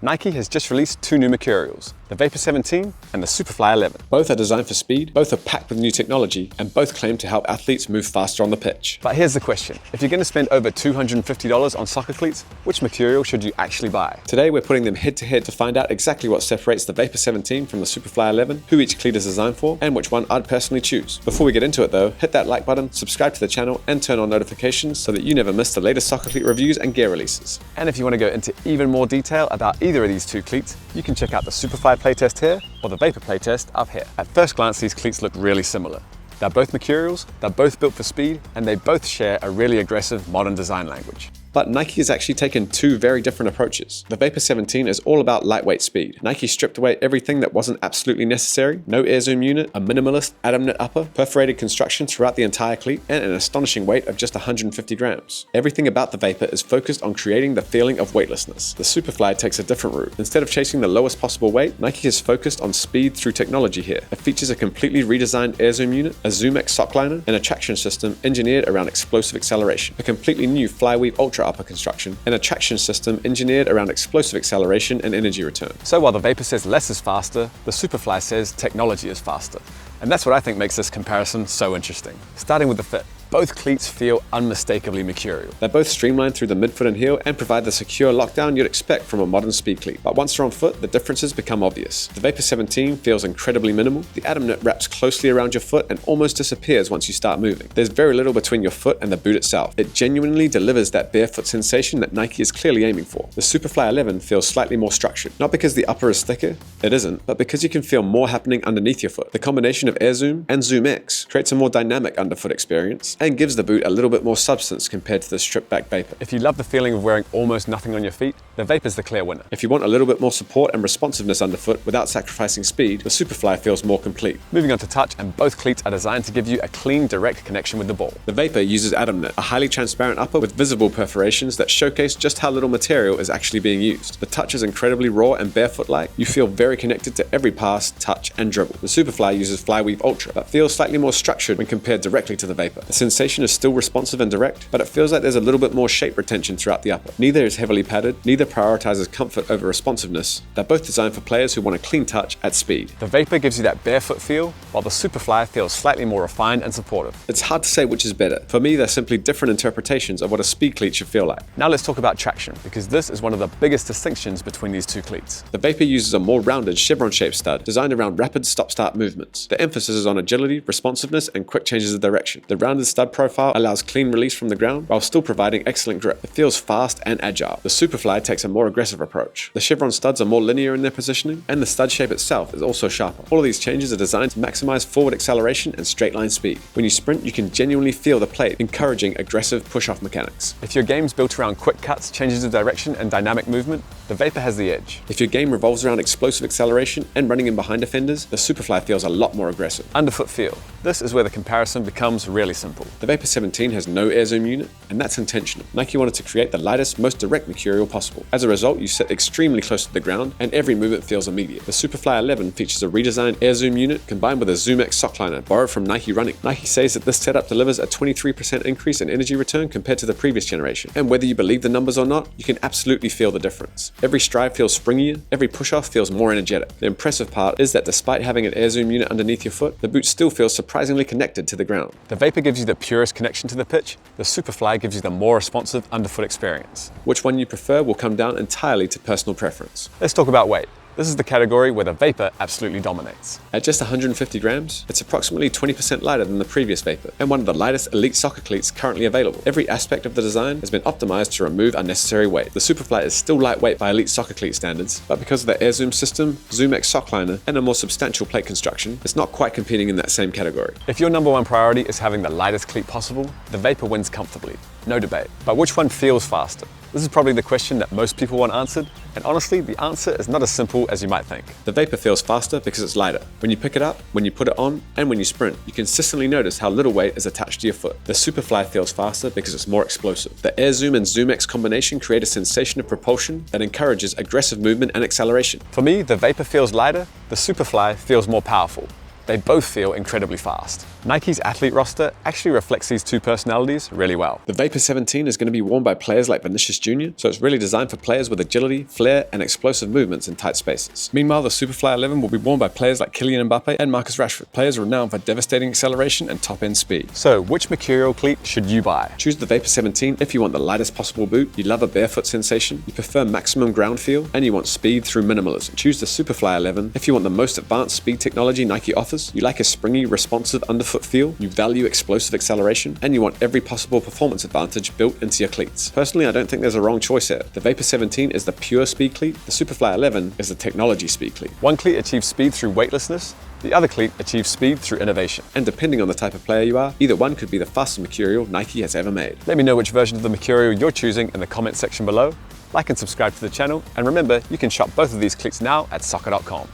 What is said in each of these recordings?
Nike has just released two new Mercurials, the Vapor 17 and the Superfly 11. Both are designed for speed, both are packed with new technology, and both claim to help athletes move faster on the pitch. But here's the question. If you're going to spend over $250 on soccer cleats, which Mercurial should you actually buy? Today we're putting them head to head to find out exactly what separates the Vapor 17 from the Superfly 11, who each cleat is designed for, and which one I'd personally choose. Before we get into it though, hit that like button, subscribe to the channel, and turn on notifications so that you never miss the latest soccer cleat reviews and gear releases. And if you want to go into even more detail about either of these two cleats, you can check out the Superfly playtest here or the Vapor playtest up here. At first glance, these cleats look really similar. They're both Mercurials, they're both built for speed, and they both share a really aggressive modern design language. But Nike has actually taken two very different approaches. The Vapor 17 is all about lightweight speed. Nike stripped away everything that wasn't absolutely necessary: no air zoom unit, a minimalist atom knit upper, perforated construction throughout the entire cleat, and an astonishing weight of just 150 grams. Everything about the Vapor is focused on creating the feeling of weightlessness. The Superfly takes a different route. Instead of chasing the lowest possible weight, Nike is focused on speed through technology here. It features a completely redesigned air zoom unit, a ZoomX sock liner, and a traction system engineered around explosive acceleration, a completely new Flyweave Ultra upper construction, and a traction system engineered around explosive acceleration and energy return. So while the Vapor says less is faster, the Superfly says technology is faster. And that's what I think makes this comparison so interesting. Starting with the fit. Both cleats feel unmistakably Mercurial. They're both streamlined through the midfoot and heel and provide the secure lockdown you'd expect from a modern speed cleat. But once they're on foot, the differences become obvious. The Vapor 17 feels incredibly minimal. The atom knit wraps closely around your foot and almost disappears once you start moving. There's very little between your foot and the boot itself. It genuinely delivers that barefoot sensation that Nike is clearly aiming for. The Superfly 11 feels slightly more structured. Not because the upper is thicker, it isn't, but because you can feel more happening underneath your foot. The combination of Air Zoom and ZoomX creates a more dynamic underfoot experience and gives the boot a little bit more substance compared to the stripped back Vapor. If you love the feeling of wearing almost nothing on your feet, the Vapor's the clear winner. If you want a little bit more support and responsiveness underfoot without sacrificing speed, the Superfly feels more complete. Moving on to touch, and both cleats are designed to give you a clean, direct connection with the ball. The Vapor uses atom knit, a highly transparent upper with visible perforations that showcase just how little material is actually being used. The touch is incredibly raw and barefoot-like. You feel very connected to every pass, touch, and dribble. The Superfly uses Flyweave Ultra, but feels slightly more structured when compared directly to the Vapor. The sensation is still responsive and direct, but it feels like there's a little bit more shape retention throughout the upper. Neither is heavily padded, neither prioritizes comfort over responsiveness. They're both designed for players who want a clean touch at speed. The Vapor gives you that barefoot feel, while the Superfly feels slightly more refined and supportive. It's hard to say which is better. For me, they're simply different interpretations of what a speed cleat should feel like. Now let's talk about traction, because this is one of the biggest distinctions between these two cleats. The Vapor uses a more rounded chevron-shaped stud designed around rapid stop-start movements. The emphasis is on agility, responsiveness, and quick changes of direction. The rounded stud profile allows clean release from the ground while still providing excellent grip. It feels fast and agile. The Superfly takes a more aggressive approach. The chevron studs are more linear in their positioning, and the stud shape itself is also sharper. All of these changes are designed to maximize forward acceleration and straight line speed. When you sprint, you can genuinely feel the plate, encouraging aggressive push-off mechanics. If your game's built around quick cuts, changes of direction, and dynamic movement, the Vapor has the edge. If your game revolves around explosive acceleration and running in behind defenders, the Superfly feels a lot more aggressive. Underfoot feel. This is where the comparison becomes really simple. The Vapor 17 has no air zoom unit, and that's intentional. Nike wanted to create the lightest, most direct Mercurial possible. As a result, you sit extremely close to the ground, and every movement feels immediate. The Superfly 11 features a redesigned air zoom unit combined with a ZoomX sock liner borrowed from Nike Running. Nike says that this setup delivers a 23% increase in energy return compared to the previous generation. And whether you believe the numbers or not, you can absolutely feel the difference. Every stride feels springier, every push-off feels more energetic. The impressive part is that despite having an air zoom unit underneath your foot, the boot still feels surprisingly connected to the ground. The Vapor gives you the purest connection to the pitch, the Superfly gives you the more responsive underfoot experience. Which one you prefer will come down entirely to personal preference. Let's talk about weight. This is the category where the Vapor absolutely dominates. At just 150 grams, it's approximately 20% lighter than the previous Vapor, and one of the lightest elite soccer cleats currently available. Every aspect of the design has been optimized to remove unnecessary weight. The Superfly is still lightweight by elite soccer cleat standards, but because of the air zoom system, ZoomX sock liner, and a more substantial plate construction, it's not quite competing in that same category. If your number one priority is having the lightest cleat possible, the Vapor wins comfortably. No debate. But which one feels faster? This is probably the question that most people want answered, and honestly, the answer is not as simple as you might think. The Vapor feels faster because it's lighter. When you pick it up, when you put it on, and when you sprint, you consistently notice how little weight is attached to your foot. The Superfly feels faster because it's more explosive. The Air Zoom and ZoomX combination create a sensation of propulsion that encourages aggressive movement and acceleration. For me, the Vapor feels lighter, the Superfly feels more powerful. they both feel incredibly fast. Nike's athlete roster actually reflects these two personalities really well. The Vapor 17 is going to be worn by players like Vinicius Jr., so it's really designed for players with agility, flair, and explosive movements in tight spaces. Meanwhile, the Superfly 11 will be worn by players like Kylian Mbappe and Marcus Rashford, players renowned for devastating acceleration and top-end speed. So, which Mercurial cleat should you buy? Choose the Vapor 17 if you want the lightest possible boot, you love a barefoot sensation, you prefer maximum ground feel, and you want speed through minimalism. Choose the Superfly 11 if you want the most advanced speed technology Nike offers, you like a springy, responsive underfoot feel, you value explosive acceleration, and you want every possible performance advantage built into your cleats. Personally, I don't think there's a wrong choice here. The Vapor 17 is the pure speed cleat, the Superfly 11 is the technology speed cleat. One cleat achieves speed through weightlessness, the other cleat achieves speed through innovation. And depending on the type of player you are, either one could be the fastest Mercurial Nike has ever made. Let me know which version of the Mercurial you're choosing in the comment section below. Like and subscribe to the channel, and remember, you can shop both of these cleats now at SOCCER.COM.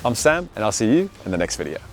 I'm Sam, and I'll see you in the next video.